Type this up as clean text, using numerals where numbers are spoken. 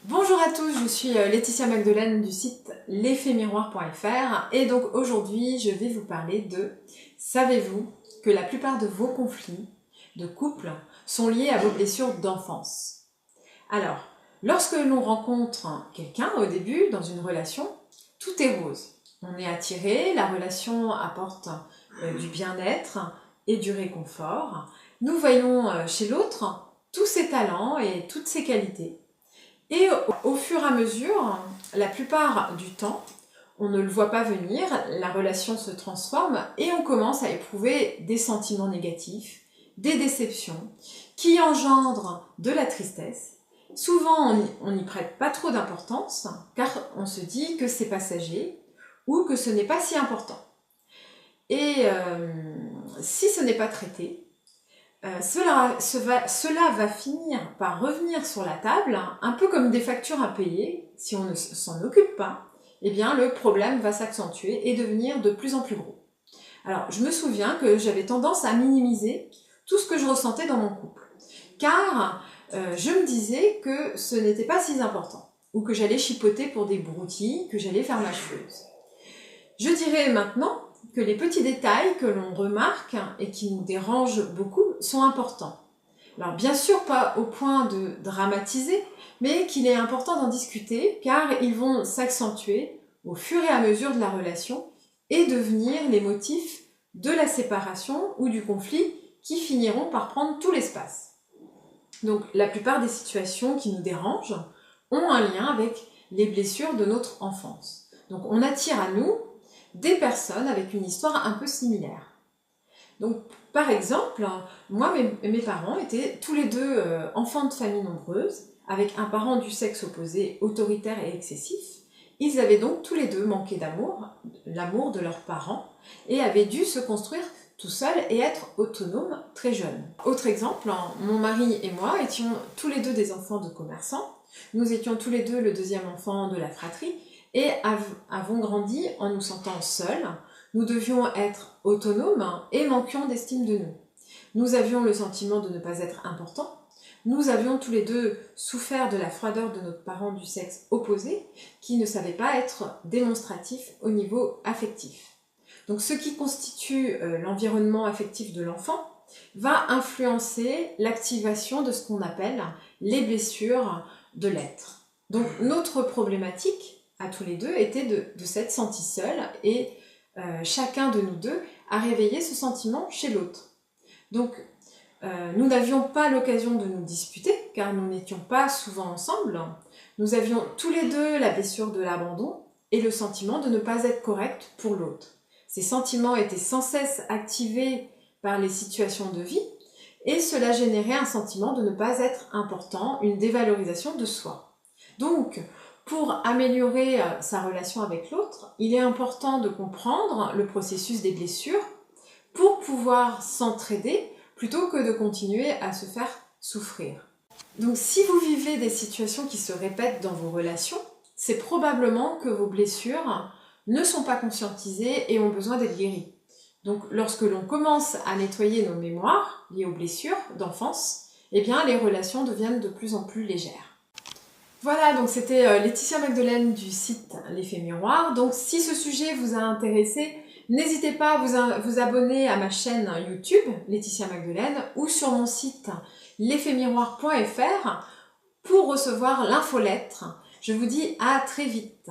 Bonjour à tous, je suis Laetitia Magdelaine du site l'effetmiroir.fr et donc aujourd'hui je vais vous parler de savez-vous que la plupart de vos conflits de couple sont liés à vos blessures d'enfance? Alors, lorsque l'on rencontre quelqu'un au début dans une relation, tout est rose. On est attiré, la relation apporte du bien-être et du réconfort. Nous voyons chez l'autre tous ses talents et toutes ses qualités. Et au fur et à mesure, la plupart du temps, on ne le voit pas venir, la relation se transforme et on commence à éprouver des sentiments négatifs, des déceptions, qui engendrent de la tristesse. Souvent, on n'y prête pas trop d'importance, car on se dit que c'est passager ou que ce n'est pas si important. Et si ce n'est pas traité, cela va finir par revenir sur la table, un peu comme des factures à payer. Si on ne s'en occupe pas, eh bien le problème va s'accentuer et devenir de plus en plus gros. Alors, je me souviens que j'avais tendance à minimiser tout ce que je ressentais dans mon couple, car je me disais que ce n'était pas si important, ou que j'allais chipoter pour des broutilles, que j'allais faire ma cheveuse. Je dirais maintenant que les petits détails que l'on remarque et qui nous dérangent beaucoup sont importants. Alors bien sûr pas au point de dramatiser, mais qu'il est important d'en discuter car ils vont s'accentuer au fur et à mesure de la relation et devenir les motifs de la séparation ou du conflit qui finiront par prendre tout l'espace. Donc la plupart des situations qui nous dérangent ont un lien avec les blessures de notre enfance. Donc on attire à nous des personnes avec une histoire un peu similaire. Donc, par exemple, moi, mes parents étaient tous les deux enfants de familles nombreuses, avec un parent du sexe opposé, autoritaire et excessif. Ils avaient donc tous les deux manqué d'amour, l'amour de leurs parents, et avaient dû se construire tout seuls et être autonomes très jeunes. Autre exemple, mon mari et moi étions tous les deux des enfants de commerçants. Nous étions tous les deux le deuxième enfant de la fratrie, et avons grandi en nous sentant seuls. Nous devions être autonomes et manquions d'estime de nous. Nous avions le sentiment de ne pas être importants. Nous avions tous les deux souffert de la froideur de notre parent du sexe opposé qui ne savait pas être démonstratif au niveau affectif. Donc ce qui constitue l'environnement affectif de l'enfant va influencer l'activation de ce qu'on appelle les blessures de l'être. Donc notre problématique à tous les deux était de s'être sentis seuls et chacun de nous deux a réveillé ce sentiment chez l'autre. Donc nous n'avions pas l'occasion de nous disputer car nous n'étions pas souvent ensemble. Nous avions tous les deux la blessure de l'abandon et le sentiment de ne pas être correct pour l'autre. Ces sentiments étaient sans cesse activés par les situations de vie et cela générait un sentiment de ne pas être important, une dévalorisation de soi. Donc, pour améliorer sa relation avec l'autre, il est important de comprendre le processus des blessures pour pouvoir s'entraider plutôt que de continuer à se faire souffrir. Donc si vous vivez des situations qui se répètent dans vos relations, c'est probablement que vos blessures ne sont pas conscientisées et ont besoin d'être guéries. Donc lorsque l'on commence à nettoyer nos mémoires liées aux blessures d'enfance, eh bien les relations deviennent de plus en plus légères. Voilà, donc c'était Laetitia Magdelaine du site L'Effet Miroir. Donc si ce sujet vous a intéressé, n'hésitez pas à vous abonner à ma chaîne YouTube, Laetitia Magdelaine, ou sur mon site l'effetmiroir.fr pour recevoir l'infolettre. Je vous dis à très vite.